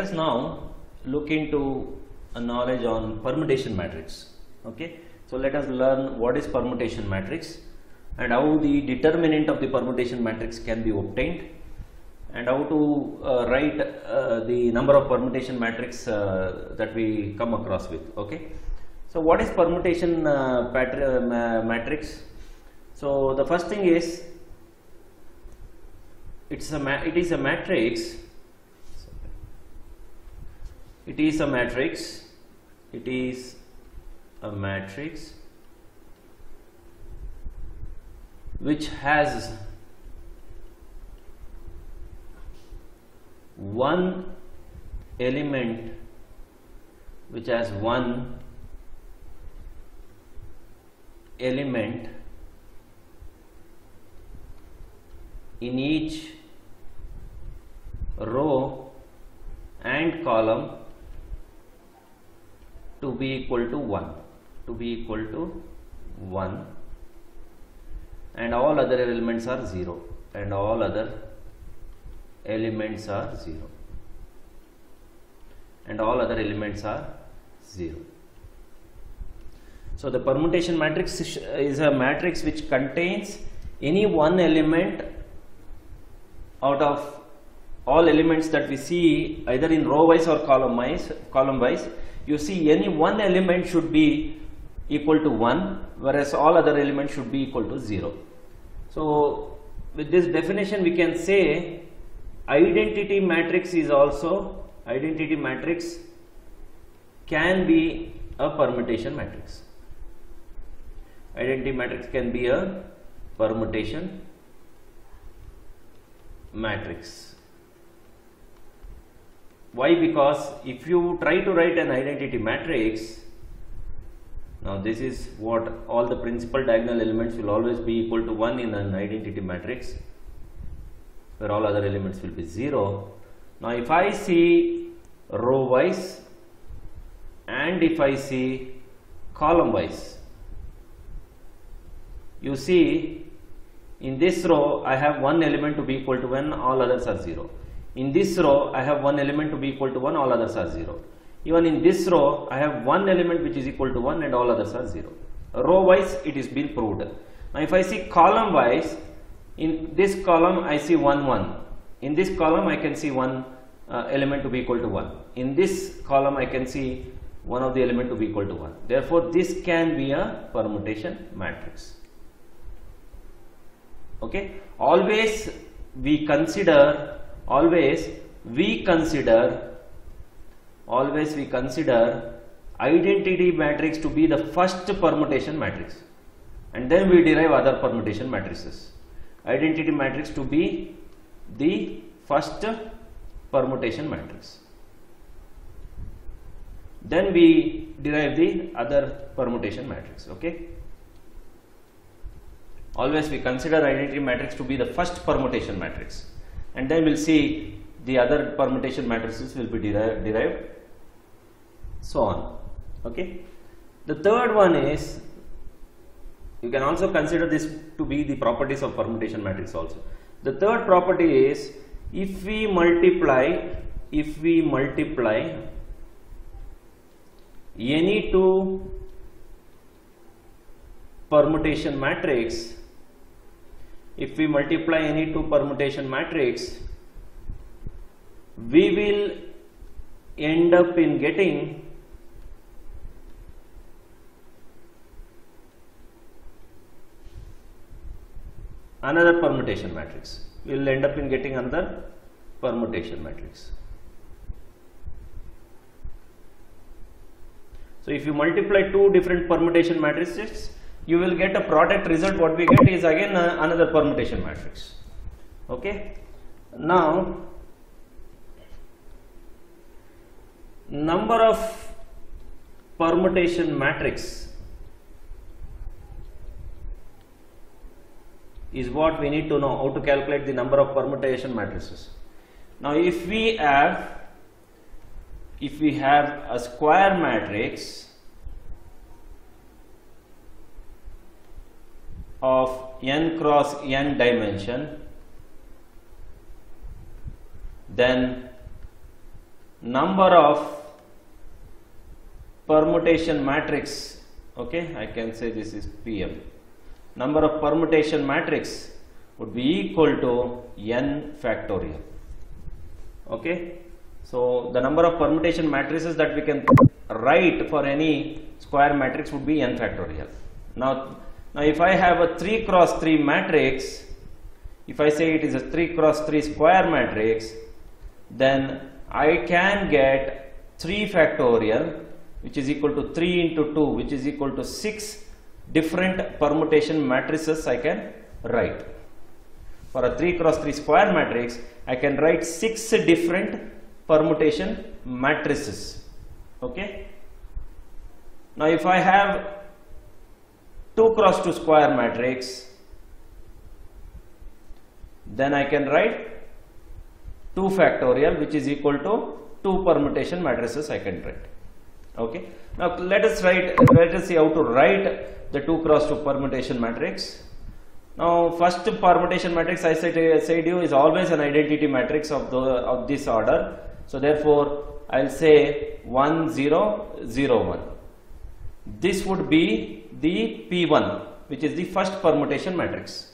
us now look into a knowledge on permutation matrix. Okay, so let us learn what is permutation matrix and how the determinant of the permutation matrix can be obtained, and how to write the number of permutation matrix that we come across with. Okay, so what is permutation matrix? So the first thing is it is a matrix. It is a matrix. It is a matrix which has one element, in each row and column to be equal to 1, and all other elements are 0, So the permutation matrix is a matrix which contains any one element out of all elements that we see either in row wise or column wise. You see any one element should be equal to 1, whereas all other elements should be equal to 0. So with this definition we can say identity matrix can be a permutation matrix. Identity matrix can be a permutation matrix. Why? Because if you try to write an identity matrix, now this is what all the principal diagonal elements will always be equal to 1 in an identity matrix, where all other elements will be 0. Now if I see row wise and if I see column wise, you see in this row I have one element to be equal to 1, all others are 0. In this row I have one element to be equal to 1, all others are 0. Even in this row I have one element which is equal to 1 and all others are 0. Row wise it is been proved. Now if I see column wise, in this column I see 1, 1. In this column I can see one element to be equal to 1. In this column I can see one of the element to be equal to 1. Therefore this can be a permutation matrix. Okay, always we consider identity matrix to be the first permutation matrix, and then we derive other permutation matrices. Identity matrix to be the first permutation matrix, then we derive the other permutation matrix. Okay, always we consider identity matrix to be the first permutation matrix, and then we'll see the other permutation matrices will be derived, so on. Okay, the third one is, you can also consider this to be the properties of permutation matrix also. The third property is, if we multiply any two permutation matrix, we will end up in getting another permutation matrix. We will end up in getting another permutation matrix. So if you multiply two different permutation matrices, you will get a product result. What we get is again another permutation matrix. Okay, now number of permutation matrix is what we need to know, how to calculate the number of permutation matrices. Now if we have a square matrix of n cross n dimension, then number of permutation matrix, okay, I can say this is PM, number of permutation matrix would be equal to n factorial. Okay, so the number of permutation matrices that we can write for any square matrix would be n factorial. Now if I have a 3 cross 3 matrix, if I say it is a 3 cross 3 square matrix, then I can get 3 factorial, which is equal to 3 into 2, which is equal to 6 different permutation matrices I can write. For a 3 cross 3 square matrix, I can write 6 different permutation matrices. Okay. Now if I have 2 cross 2 square matrix, then I can write 2 factorial, which is equal to 2 permutation matrices I can write. Okay. Now let us see how to write the 2 cross 2 permutation matrix. Now first permutation matrix I said you is always an identity matrix of this order. So therefore I'll say 1 0 0 1. This would be the P1, which is the first permutation matrix.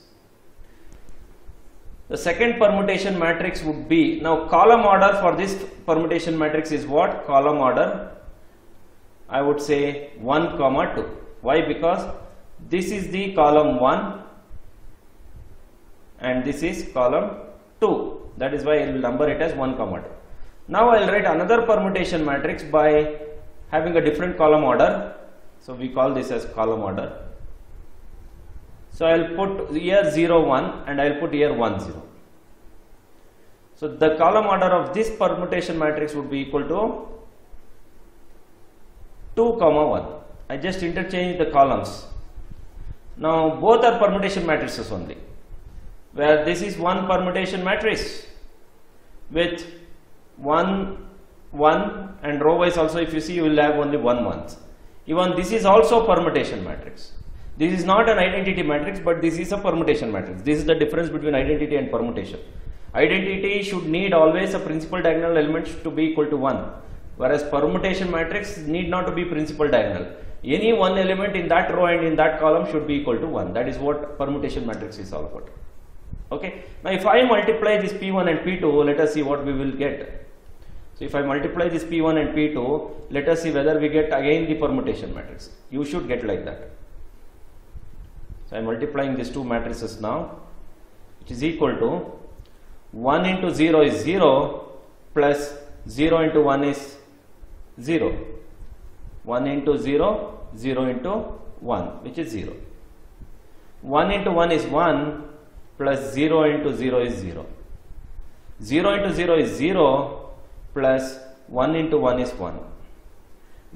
The second permutation matrix would be, now column order for this permutation matrix is what? Column order, I would say 1 comma 2. Why? Because this is the column 1 and this is column 2. That is why I will number it as 1 comma 2. Now I will write another permutation matrix by having a different column order. So we call this as column order. So I will put here 0 1 and I will put here 1 0. So the column order of this permutation matrix would be equal to 2 comma 1. I just interchange the columns. Now both are permutation matrices only, where this is one permutation matrix with 1 1 and row wise also, if you see, you will have only 1 1. Even this is also permutation matrix. This is not an identity matrix, but this is a permutation matrix. This is the difference between identity and permutation. Identity should need always a principal diagonal element to be equal to 1, whereas permutation matrix need not to be principal diagonal. Any one element in that row and in that column should be equal to 1. That is what permutation matrix is all about. Okay. Now if I multiply this P1 and P2, let us see what we will get. So if I multiply this P1 and P2, let us see whether we get again the permutation matrix. You should get like that. So I am multiplying these two matrices now, which is equal to 1 into 0 is 0 plus 0 into 1 is 0. 1 into 0, 0 into 1, which is 0. 1 into 1 is 1 plus 0 into 0 is 0. 0 into 0 is 0 plus 1 into 1 is 1.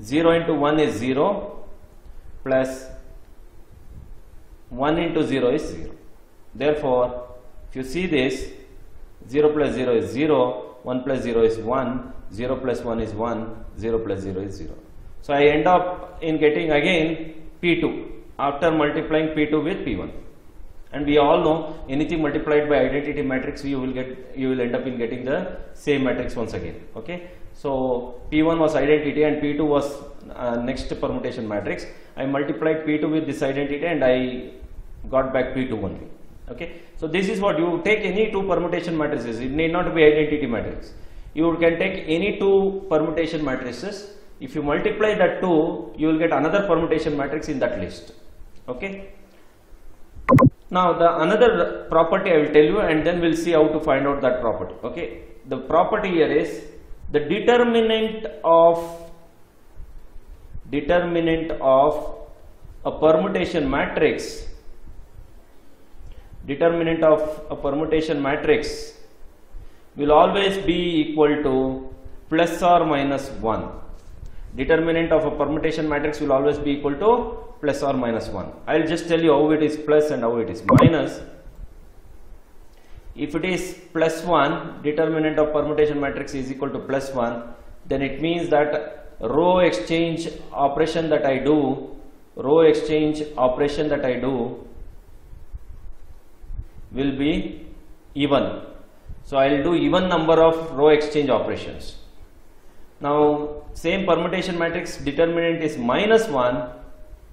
0 into 1 is 0 plus 1 into 0 is 0. Therefore, if you see this, 0 plus 0 is 0, 1 plus 0 is 1, 0 plus 1 is 1, 0 plus 0 is 0. So I end up in getting again P2 after multiplying P2 with P1. And we all know anything multiplied by identity matrix, you will end up in getting the same matrix once again. Okay. So P1 was identity and P2 was next permutation matrix. I multiplied P2 with this identity and I got back P2 only. Okay. So this is what you take any two permutation matrices. It need not be identity matrix. You can take any two permutation matrices. If you multiply that two, you will get another permutation matrix in that list. Okay. Now the another property I will tell you, and then we'll see how to find out that property. Okay. The property here is the determinant of a permutation matrix. Determinant of a permutation matrix will always be equal to plus or minus 1. Determinant of a permutation matrix will always be equal to plus or minus 1. I will just tell you how it is plus and how it is minus. If it is plus 1, determinant of permutation matrix is equal to plus 1, then it means that row exchange operation that I do will be even. So I will do even number of row exchange operations. Now same permutation matrix determinant is -1,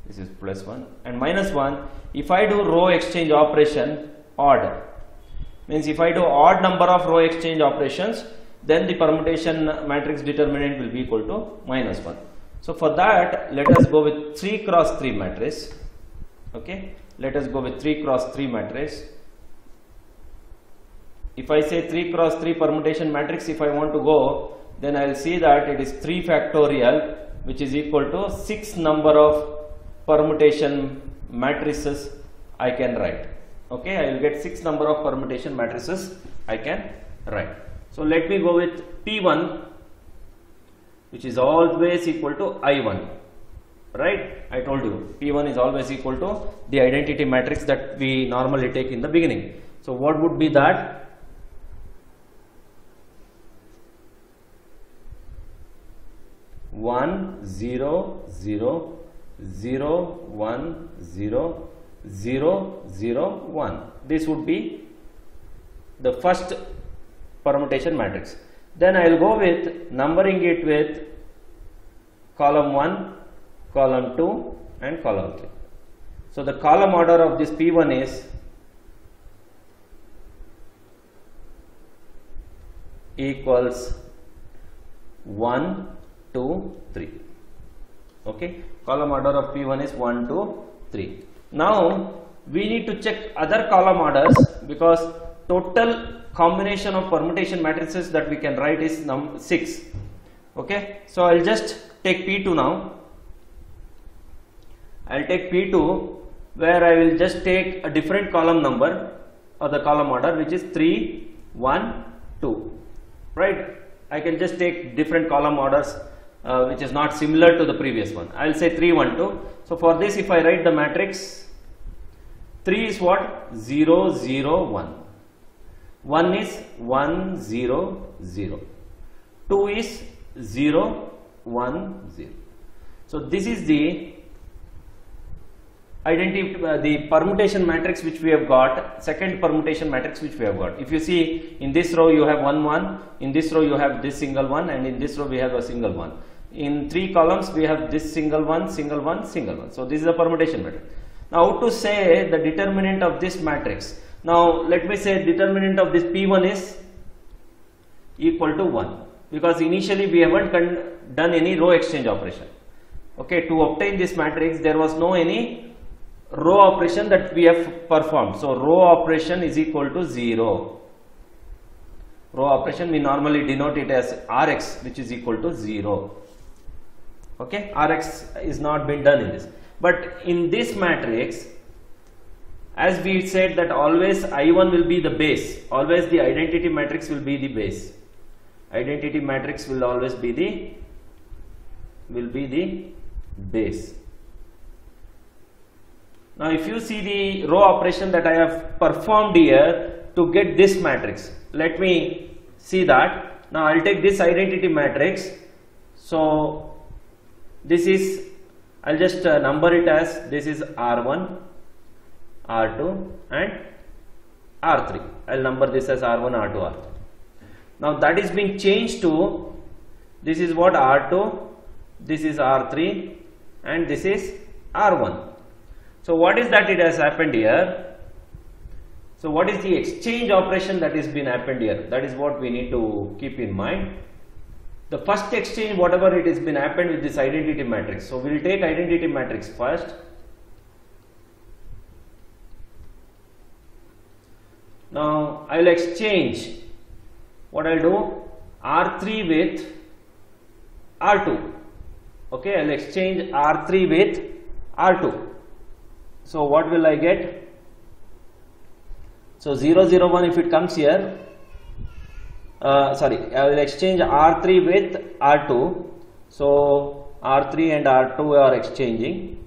this is +1 and -1. If I do row exchange operation odd, means if I do odd number of row exchange operations, then the permutation matrix determinant will be equal to -1. So for that, let us go with 3 cross 3 matrix. Okay, let us go with 3 cross 3 matrix. If I say 3 cross 3 permutation matrix, if I want to go, then I will see that it is 3 factorial, which is equal to 6 number of permutation matrices I can write. Okay, I will get 6 number of permutation matrices I can write. So let me go with P1, which is always equal to I1, right? I told you P1 is always equal to the identity matrix that we normally take in the beginning. So what would be that? One, 0, 0, 0, 1, 0, 0, 0, 1. This would be the first permutation matrix. Then I will go with numbering it with column 1, column 2 and column 3. So the column order of this P1 is equals 1, 2, 3. Okay, column order of P1 is 1, 2, 3. Now we need to check other column orders, because total combination of permutation matrices that we can write is 6. Okay, so I'll just take P2 now. I'll take P2, where I will just take a different column number or the column order, which is 3, 1, 2. Right? I can just take different column orders which is not similar to the previous one. I will say 3, 1, 2. So for this, if I write the matrix, 3 is what? 0, 0, 1. 1 is 1, 0, 0. 2 is 0, 1, 0. So this is the identity, the permutation matrix which we have got, second permutation matrix which we have got. If you see, in this row you have 1, 1, in this row you have this single one, and in this row we have a single one. In 3 columns we have this single one, single one, single one. So this is a permutation matrix. Now how to say the determinant of this matrix? Now let me say determinant of this P1 is equal to 1, because initially we haven't done any row exchange operation. Okay, to obtain this matrix there was no any row operation that we have performed. So row operation is equal to 0. Row operation we normally denote it as Rx, which is equal to 0. Okay, Rx is not been done in this, but in this matrix, as we said that always I1 will be the base, always the identity matrix will be the base. Identity matrix will always be the base. Now if you see the row operation that I have performed here to get this matrix, let me see that. Now I'll take this identity matrix. So this is, I'll just number it as, this is R1, R2 and R3. I'll number this as R1, R2, R3. Now that is being changed to, this is what? R2, this is R3 and this is R1. So what is that it has happened here? So what is the exchange operation that has been happened here? That is what we need to keep in mind. The first exchange, whatever it has been happened with this identity matrix. So we will take identity matrix first. Now I will exchange, what I will do, R3 with R2. Okay, I will exchange R3 with R2. So what will I get? So 0, 0, 1 if it comes here, sorry, I will exchange R3 with R2. So R3 and R2 are exchanging.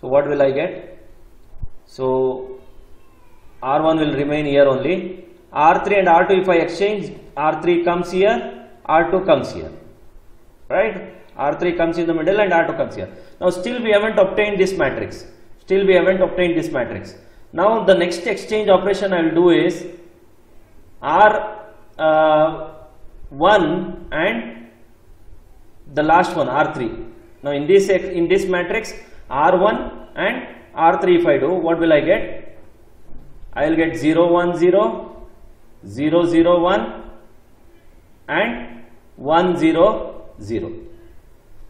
So what will I get? So R1 will remain here only. R3 and R2, if I exchange, R3 comes here, R2 comes here, right? R3 comes in the middle and R2 comes here. Now still we haven't obtained this matrix. Still we haven't obtained this matrix. Now the next exchange operation I will do is R1 and the last one R3. Now in this matrix R1 and R3 if I do, what will I get? I will get 0 1 0, 0 0 1 and 1 0 0.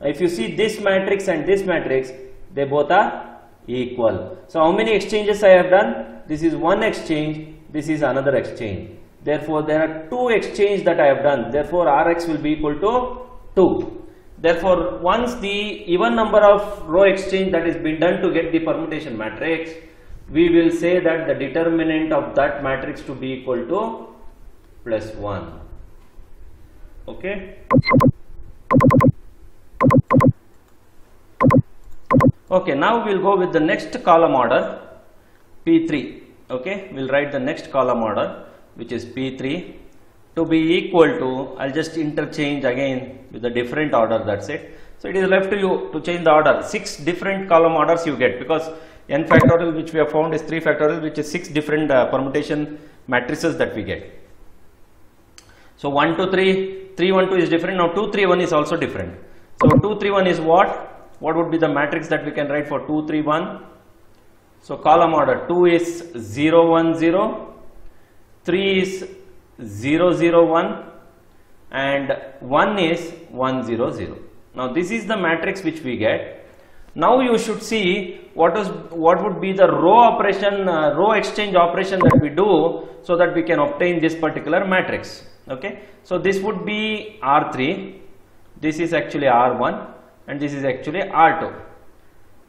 If you see this matrix and this matrix, they both are equal. So how many exchanges I have done? This is one exchange, this is another exchange. Therefore there are two exchanges that I have done. Therefore Rx will be equal to 2. Therefore once the even number of row exchange that is been done to get the permutation matrix, we will say that the determinant of that matrix to be equal to plus 1. Okay. Okay, now we'll go with the next column order P3. Okay, we'll write the next column order, which is P3, to be equal to, I'll just interchange again with a different order, that's it. So it is left to you to change the order. 6 different column orders you get, because n factorial which we have found is 3 factorial, which is 6 different permutation matrices that we get. So 1 2 3, 3 1 2 is different. Now 2 3 1 is also different. So 2 3 1 is what? What would be the matrix that we can write for 2 3 1? So column order 2 is 0 1 0, 3 is 0 0 1 and 1 is 1 0 0. Now this is the matrix which we get. Now you should see what would be the row operation, row exchange operation that we do, so that we can obtain this particular matrix. Okay, so this would be R3, this is actually R1 and this is actually R2.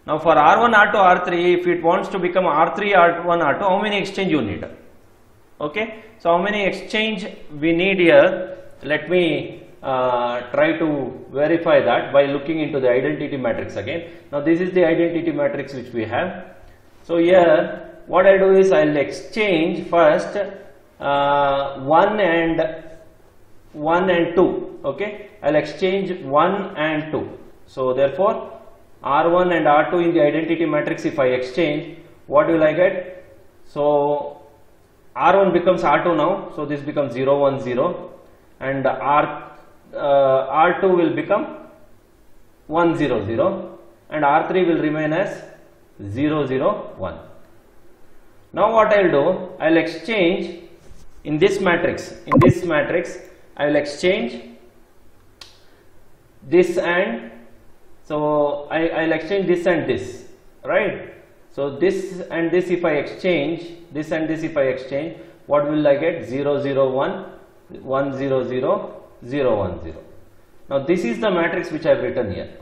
Now for R1, R2, R3, if it wants to become R3, R1, R2, how many exchange you need? Okay, so how many exchange we need here? Let me try to verify that by looking into the identity matrix again. Now this is the identity matrix which we have. So here what I do is I'll exchange first 1 and 2. Okay, I'll exchange 1 and 2. So therefore R1 and R2 in the identity matrix, if I exchange, what will I get? So R1 becomes R2 now, so this becomes 0 1 0 and R2 will become 1 0 0 and R3 will remain as 0 0 1. Now what I will do, I will exchange in this matrix, I will exchange this and, so I will exchange this and this, right? So this and this if I exchange, this and this if I exchange, what will I get? 0 0 1, 1 0 0, 0 1 0. Now this is the matrix which I have written here.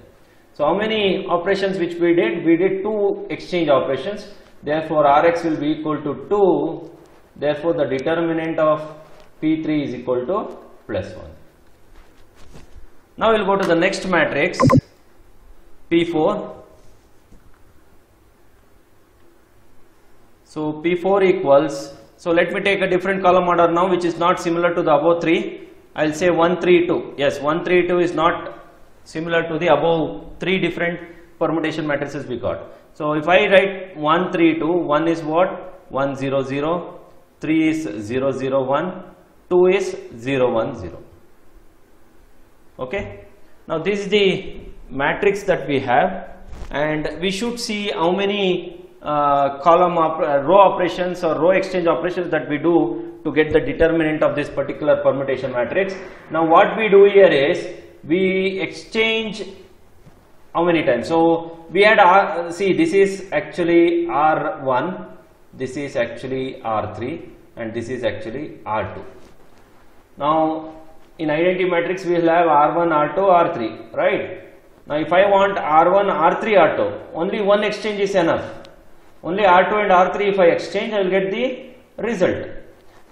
So how many operations which we did? We did 2 exchange operations. Therefore Rx will be equal to 2. Therefore the determinant of P3 is equal to plus 1. Now we'll go to the next matrix P4. So P4 equals, so let me take a different column order now which is not similar to the above 3. I will say 1 3 2. Yes, 1 3 2 is not similar to the above 3 different permutation matrices we got. So if I write 1 3 2, 1 is what? 1 0 0, 3 is 0 0 1, 2 is 0 1 0. Okay. Now this is the matrix that we have, and we should see how many row operations or row exchange operations that we do to get the determinant of this particular permutation matrix. Now what we do here is we exchange how many times? So we had see, this is actually R1, this is actually R3 and this is actually R2. Now in identity matrix we will have R1, R2, R3, right? Now if I want R1, R3, R2, only one exchange is enough. Only R2 and R3 if I exchange, I will get the result.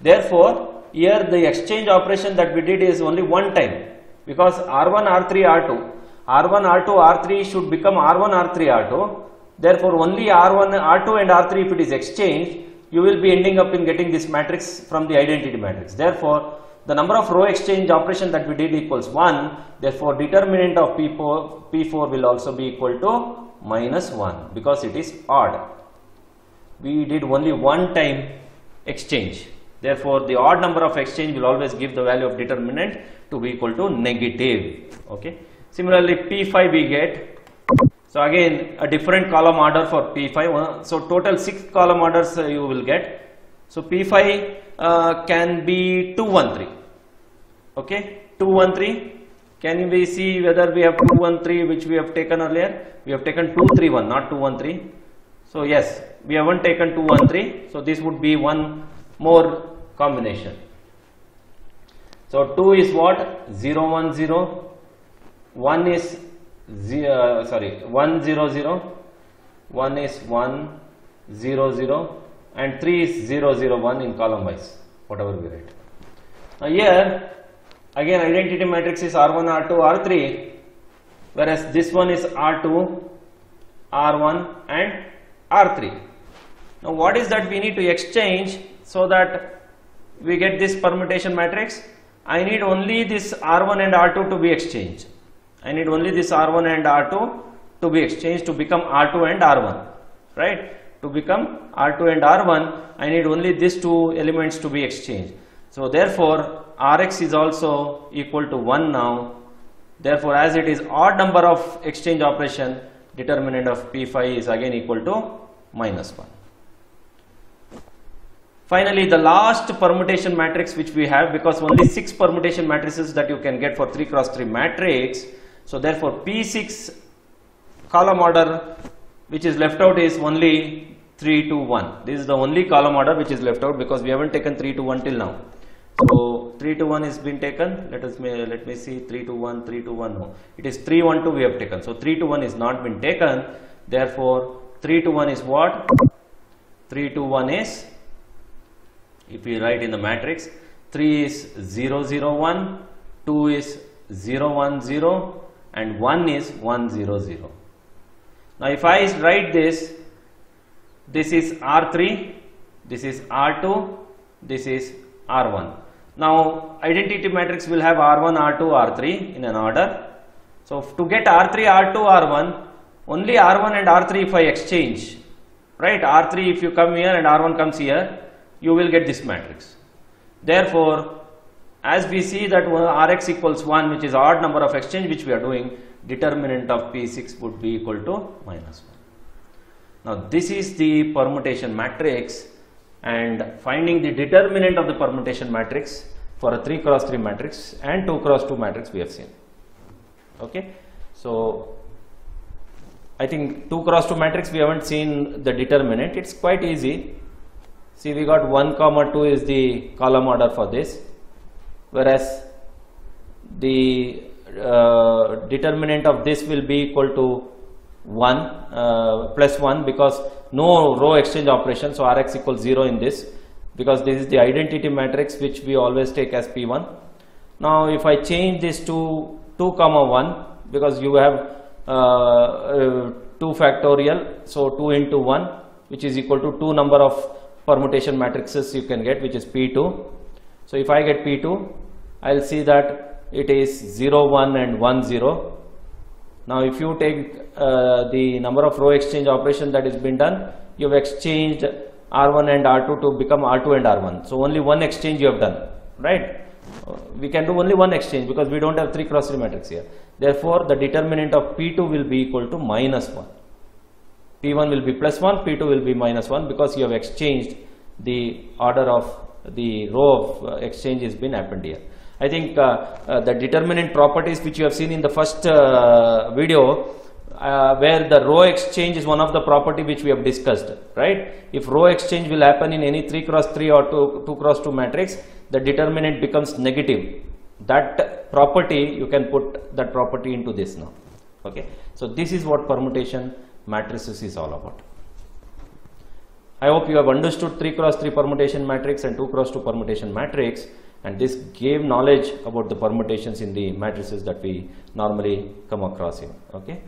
Therefore here the exchange operation that we did is only one time, because R1, R3, R2, R1, R2, R3 should become R1, R3, R2. Therefore only R1, R2 and R3 if it is exchanged, you will be ending up in getting this matrix from the identity matrix. Therefore the number of row exchange operation that we did equals 1. Therefore determinant of P4 will also be equal to minus 1, because it is odd. We did only one time exchange. Therefore the odd number of exchange will always give the value of determinant to be equal to negative. Okay. Similarly, P5 we get. So again, a different column order for P5. So total 6 column orders you will get. So P5 can be 2, 1, 3. Okay, 2, 1, 3. Can we see whether we have 2, 1, 3 which we have taken earlier? We have taken 2, 3, 1, not 2, 1, 3. So yes, we haven't taken 2, 1, 3. So this would be one more combination. So 2 is what? 0, 1, 0. 1 is 1, 0, 0. 1 is 1, 0, 0. And 3 is 0, 0, 1 in column wise, whatever we write. Now here, again identity matrix is R1, R2, R3. Whereas this one is R2, R1 and R3. Now what is that we need to exchange so that we get this permutation matrix? I need only this R1 and R2 to be exchanged. I need only this R1 and R2 to be exchanged to become R2 and R1, right? To become R2 and R1, I need only these two elements to be exchanged. So therefore, Rx is also equal to 1 now. Therefore, as it is odd number of exchange operation, determinant of P5 is again equal to -1. Finally, the last permutation matrix which we have, because only 6 permutation matrices that you can get for 3 cross 3 matrix. So therefore, P6 column order which is left out is only 3 to 1. This is the only column order which is left out because we haven't taken 3 to 1 till now. So 3 to 1 is been taken. Let me see, 3 to 1, 3 to 1. No, it is 3, 1, 2 we have taken. So 3 to 1 is not been taken. Therefore, 3 to 1 is what? 3 to 1 is, if we write in the matrix, 3 is 0, 0, 1, 2 is 0, 1, 0 and 1 is 1, 0, 0. Now if I write this is R3, this is R2, this is R1. Now identity matrix will have R1, R2, R3 in an order. So to get R3, R2, R1, only R1 and R3 if I exchange, right? R3 if you come here and R1 comes here, you will get this matrix. Therefore, as we see that Rx equals 1, which is odd number of exchange which we are doing, determinant of P6 would be equal to -1. Now this is the permutation matrix, and finding the determinant of the permutation matrix for a 3 cross 3 matrix and 2 cross 2 matrix we have seen. Okay, so I think 2 cross 2 matrix we haven't seen the determinant. It's quite easy. See, we got 1, 2 is the column order for this, whereas the determinant of this will be equal to 1 plus 1 because no row exchange operation. So Rx equals 0 in this, because this is the identity matrix which we always take as P1. Now if I change this to 2, 1, because you have 2 factorial, so 2 into 1, which is equal to 2 number of permutation matrices you can get, which is P2. So if I get P2, I'll see that it is 0, 1 and 1, 0. Now if you take the number of row exchange operation that has been done, you have exchanged R1 and R2 to become R2 and R1. So only one exchange you have done, right? We can do only one exchange because we don't have 3 cross 3 matrix here. Therefore, the determinant of P2 will be equal to -1. P1 will be +1, P2 will be -1 because you have exchanged the order of the row of exchange has been happened here. I think the determinant properties which you have seen in the first video, where the row exchange is one of the property which we have discussed, right? If row exchange will happen in any 3 cross 3 or 2 cross 2 matrix, the determinant becomes negative. That property, you can put that property into this now. Okay, so this is what permutation matrices is all about. I hope you have understood 3 cross 3 permutation matrix and 2 cross 2 permutation matrix, and this gave knowledge about the permutations in the matrices that we normally come across in. Okay.